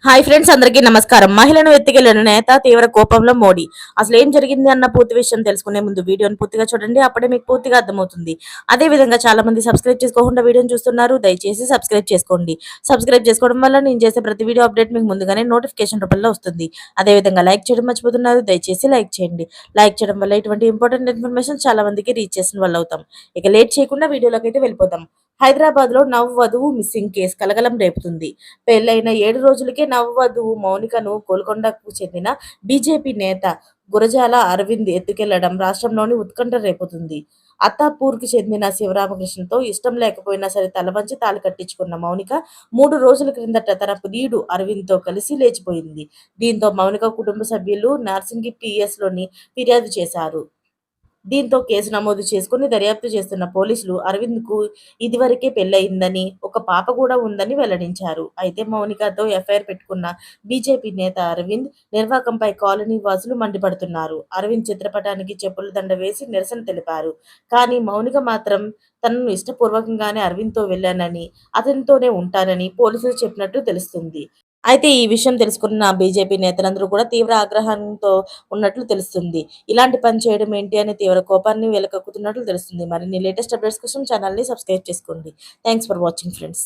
Hi friends, అందరికీ నమస్కారం. మహిళను ఎత్తుకెళ్లిన నేత తీవ్ర కోపంలో మోడీ. అసలు ఏం జరిగింది అన్న పూర్తి విషయం తెలుసుకునే ముందు వీడియోని పూర్తిగా చూడండి. అప్పుడే మీకు పూర్తిగా అర్థమవుతుంది. అదే విధంగా చాలా మంది సబ్స్క్రైబ్ చేసుకోకుండా వీడియోని చూస్తున్నారు. దయచేసి సబ్స్క్రైబ్ చేసుకోండి. సబ్స్క్రైబ్ చేసుకోవడం వల్ల నేను చేసే ప్రతి వీడియో అప్డేట్ మీకు ముందుగానే నోటిఫికేషన్ రూపంలో వస్తుంది. అదే విధంగా లైక్ చేయడం మర్చిపోతున్నారు. దయచేసి లైక్ చేయండి. లైక్ చేయడం వల్ల ఇటువంటి ఇంపార్టెంట్ ఇన్ఫర్మేషన్ చాలా మందికి రీచ్ చేసిన వాళ్ళు అవుతాం. ఇక లేట్ చేయకుండా వీడియోలోకి అయితే వెళ్ళిపోతాం. హైదరాబాద్ లో నవవధువు మిస్సింగ్ కేసు కలకలం రేపుతుంది. పెళ్లైన 7 రోజులకే నవవధువు మౌనికను గోల్కొండకు చెందిన బీజేపీ నేత గురజాల అరవింద్ ఎత్తుకెళ్లడం రాష్ట్రంలోని ఉత్కంఠ రేపుతుంది. అత్తాపూర్కి చెందిన శివరామకృష్ణతో ఇష్టం లేకపోయినా సరే తలవంచి తాళి కట్టించుకున్న మౌనిక 3 రోజుల క్రిందట తన ప్రియుడు అరవింద్తో కలిసి లేచిపోయింది. దీంతో మౌనిక కుటుంబ సభ్యులు నార్సింగి పిఎస్లోని ఫిర్యాదు చేశారు. దీంతో కేసు నమోదు చేసుకుని దర్యాప్తు చేస్తున్న పోలీసులు అరవింద్‌కు ఇదివరకే పెళ్లయిందని, ఒక పాప కూడా ఉందని వెల్లడించారు. అయితే మౌనికతో ఎఫ్ఐఆర్ పెట్టుకున్న బీజేపీ నేత అరవింద్ నిర్వాకంపై కాలనీ వాసులు మండిపడుతున్నారు. అరవింద్ చిత్రపటానికి చెప్పుల దండ వేసి నిరసన తెలిపారు. కానీ మౌనిక మాత్రం తనను ఇష్టపూర్వకంగానే అరవింద్‌తో వెళ్లానని, అతనితోనే ఉంటానని పోలీసులు చెప్పినట్టు తెలుస్తుంది. అయితే ఈ విషయం తెలుసుకున్న బీజేపీ నేతలందరూ కూడా తీవ్ర ఆగ్రహంతో ఉన్నట్లు తెలుస్తుంది. ఇలాంటి పని చేయడం ఏంటి అని తీవ్ర కోపాన్ని వెలకక్కుతున్నట్లు తెలుస్తుంది. మరిన్ని లేటెస్ట్ అప్డేట్స్ కోసం ఛానల్‌ని సబ్స్క్రైబ్ చేసుకోండి. Thanks for watching friends.